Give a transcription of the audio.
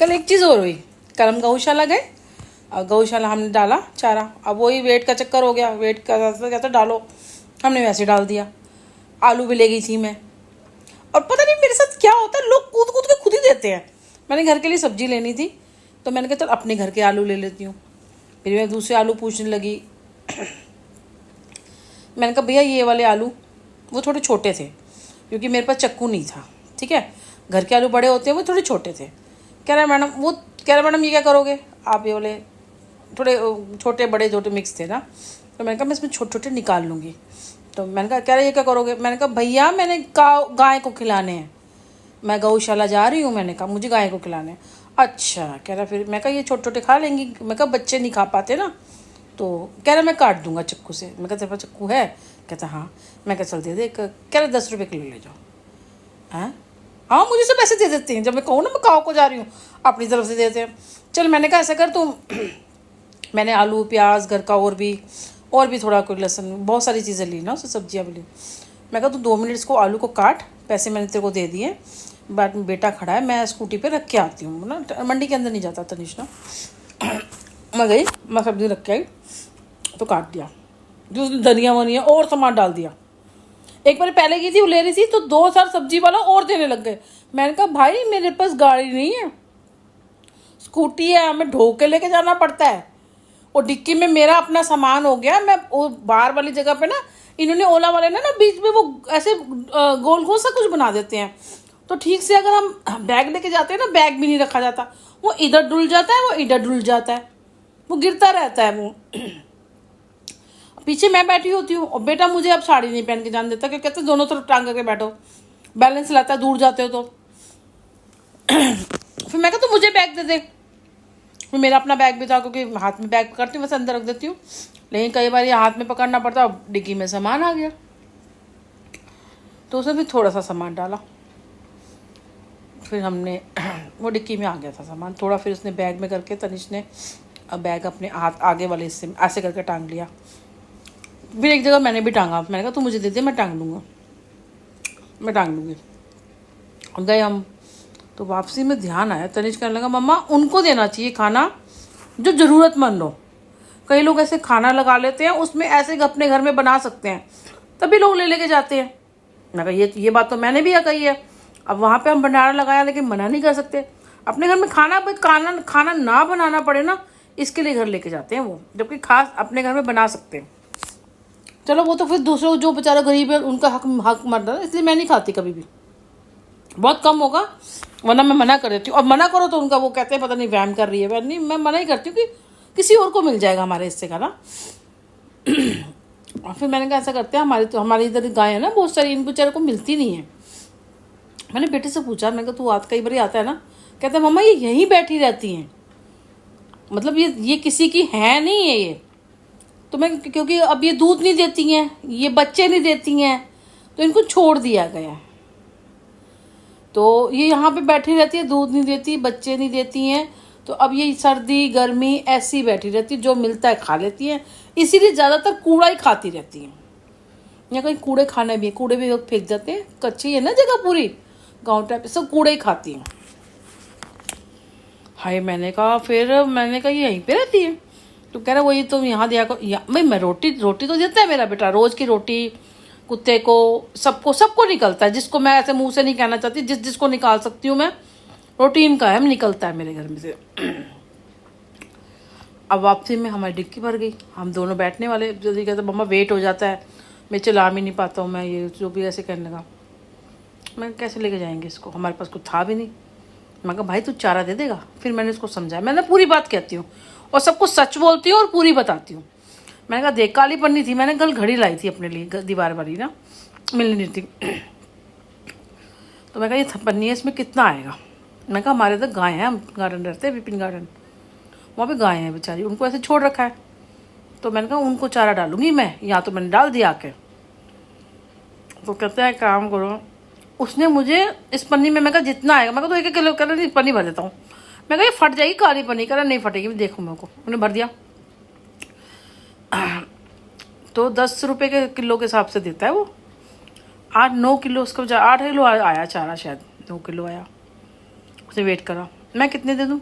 कल एक चीज़ और हुई। कल हम गौशाला गए और गौशाला हमने डाला चारा। अब वही वेट का चक्कर हो गया, वेट का कहता डालो, हमने वैसे डाल दिया। आलू भी ले गई थी मैं, और पता नहीं मेरे साथ क्या होता है, लोग कूद कूद के खुद ही देते हैं। मैंने घर के लिए सब्जी लेनी थी तो मैंने कहा चल अपने घर के आलू ले लेती हूँ। फिर मैं दूसरे आलू पूछने लगी। मैंने कहा भैया ये वाले आलू, वो थोड़े छोटे थे क्योंकि मेरे पास चक्कू नहीं था, ठीक है। घर के आलू बड़े होते हैं, वो थोड़े छोटे थे। कह रहा मैडम ये क्या करोगे आप, ये वाले थोड़े छोटे बड़े छोटे मिक्स थे ना। तो मैंने कहा मैं इसमें छोटे छोटे निकाल लूँगी। तो मैंने कहा कह रहा ये क्या करोगे। मैंने कहा भैया मैंने गाय को खिलाने हैं, मैं गौशाला जा रही हूँ। मैंने कहा मुझे गाय को खिलाने हैं। अच्छा, कह रहा फिर। मैं कहा ये छोटे छोटे खा लेंगी। मैं कहा बच्चे नहीं खा पाते ना। तो कह रहा मैं काट दूंगा चक्कू से। मैं कहा तेरे पास चक्कू है। कहता हाँ। मैं कहा चल दे दे। कह रहा 10 रुपये किलो ले जाओ। हाँ हाँ, मुझे सब ऐसे दे देते हैं, जब मैं कहूँ ना मैं गाँव को जा रही हूँ अपनी तरफ से देते हैं। चल मैंने कहा ऐसा कर तुम मैंने आलू प्याज घर का और भी थोड़ा कोई लहसुन बहुत सारी चीज़ें ली ना, उससे सब्जियाँ भी ली। मैं कहा तू 2 मिनट इसको आलू को काट, पैसे मैंने तेरे को दे दिए, बाद में बेटा खड़ा है, मैं स्कूटी पे रख के आती हूँ ना। मंडी के अंदर नहीं जाता तनिष ना। मैं गई, मैं सब्जी रख के आई तो काट दिया। जो उसने धनिया वनिया और सामान डाल दिया। एक बार पहले गई थी, वो ले रही थी तो 2 साल सब्जी वाला और देने लग गए। मैंने कहा भाई मेरे पास गाड़ी नहीं है, स्कूटी है, हमें ढो के लेके जाना पड़ता है। और डिक्की में मेरा अपना सामान हो गया। मैं वो बाहर वाली जगह पे ना, इन्होंने ओला वाले ना बीच में वो ऐसे गोल गोल सा कुछ बना देते हैं, तो ठीक से अगर हम बैग लेके जाते हैं ना, बैग भी नहीं रखा जाता। वो इधर डुल जाता है, वो इधर डुल जाता है, वो गिरता रहता है। वो पीछे मैं बैठी होती हूँ और बेटा मुझे अब साड़ी नहीं पहन के जान देता, क्योंकि कहते दोनों तरफ टांग करके बैठो, बैलेंस लाता है दूर जाते हो तो। फिर मैं कहा तो मुझे बैग दे दे। फिर मेरा अपना बैग भी था, क्योंकि हाथ में बैग पकड़ती हूँ वैसे अंदर रख देती हूँ, लेकिन कई बार ये हाथ में पकड़ना पड़ता, डिग्गी में सामान आ गया तो उसमें भी थोड़ा सा सामान डाला। फिर हमने वो डिक्की में आ गया था सामान थोड़ा, फिर उसने बैग में करके तनिष ने बैग अपने हाथ आगे वाले हिस्से में ऐसे करके टांग लिया। फिर एक जगह मैंने भी टांगा, मैंने कहा तू मुझे दे दे, मैं टांग लूँगा, मैं टांग लूँगी। अब गए हम तो वापसी में ध्यान आया, तनिष कहने लगा मम्मा उनको देना चाहिए खाना जो ज़रूरतमंद हो। कई लोग ऐसे खाना लगा लेते हैं, उसमें ऐसे अपने घर में बना सकते हैं, तभी लोग ले लेके जाते हैं। मैं कहा ये बात तो मैंने भी कही है। अब वहाँ पे हम भंडारा लगाया, लेकिन मना नहीं कर सकते। अपने घर में खाना ना बनाना पड़े ना, इसके लिए घर लेके जाते हैं वो, जबकि खास अपने घर में बना सकते हैं। चलो वो तो फिर दूसरों जो बेचारा गरीब है उनका हक मर रहा है, इसलिए मैं नहीं खाती कभी भी, बहुत कम होगा, वरना मैं मना कर देती हूँ। अब मना करो तो उनका वो कहते हैं पता नहीं वहम कर रही है, नहीं मैं मना ही करती हूँ कि किसी और को मिल जाएगा हमारे हिस्से का ना। और फिर मैंने कहा ऐसा करते हैं, हमारी इधर गाय है ना बहुत सारी, इन बेचारे को मिलती नहीं है। मैंने बेटे से पूछा, मैंने कहा तू कई बार आता है ना, कहते हैं मम्मा ये यहीं बैठी रहती हैं, मतलब ये किसी की है नहीं है ये। तो मैं क्योंकि अब ये दूध नहीं देती हैं, ये बच्चे नहीं देती हैं, तो इनको छोड़ दिया गया। तो ये यहाँ पे बैठी रहती है, दूध नहीं देती, बच्चे नहीं देती हैं, तो अब ये सर्दी गर्मी ऐसी बैठी रहती है, जो मिलता है खा लेती है, इसीलिए ज़्यादातर कूड़ा ही खाती रहती हैं। या कहीं कूड़े खाने भी, कूड़े भी लोग फेंक जाते हैं, कच्ची है ना जगह पूरी गाँव टाइप, सब कूड़े ही खाती हैं। हाय मैंने कहा ये यहीं पे रहती है। तो कह रहा वही तुम यहाँ दिया को, भाई मैं रोटी तो देता है मेरा बेटा, रोज़ की रोटी कुत्ते को सबको निकलता है, जिसको मैं ऐसे मुंह से नहीं कहना चाहती, जिसको निकाल सकती हूँ मैं, रूटीन का है, निकलता है मेरे घर में से। अब वापसी में हमारी डिक्की भर गई, हम दोनों बैठने वाले, जल्दी कहते मम्मा वेट हो जाता है, मैं चला भी नहीं पाता हूँ, मैं ये जो भी ऐसे कहने लगा। मैं कैसे लेके जाएंगे इसको, हमारे पास कुछ था भी नहीं। मैं कहा भाई तू चारा दे देगा। फिर मैंने उसको समझाया, मैंने पूरी बात कहती हूँ और सबको सच बोलती हूँ और पूरी बताती हूँ। मैंने कहा देख काली पन्नी थी, मैंने कल घड़ी लाई थी अपने लिए, दीवार वाली ना, मिल नहीं थी। तो मैं कहा ये पन्नी है, इसमें कितना आएगा। मैं कहा हमारे इधर गाय हैं, हम गार्डन रहते हैं विपिन गार्डन, वहाँ पे गाय हैं बेचारी, उनको ऐसे छोड़ रखा है। तो मैंने कहा उनको चारा डालूंगी मैं, यहाँ तो मैंने डाल दिया आके। तो कहते हैं काम करो, उसने मुझे इस पन्नी में, मैं कहा जितना आएगा, मैं कहा तो 1 किलो कर नहीं पन्नी भर देता हूँ। मैं कहा ये फट जाएगी काली पन्नी, कह रहा नहीं फटेगी, मैं देखूँ मेरे को, उन्हें भर दिया। तो 10 रुपये के किलो के हिसाब से देता है वो, 8-9 किलो उसका 8 किलो आया चारा, शायद 9 किलो आया। उसने वेट करा, मैं कितने दे दूँ?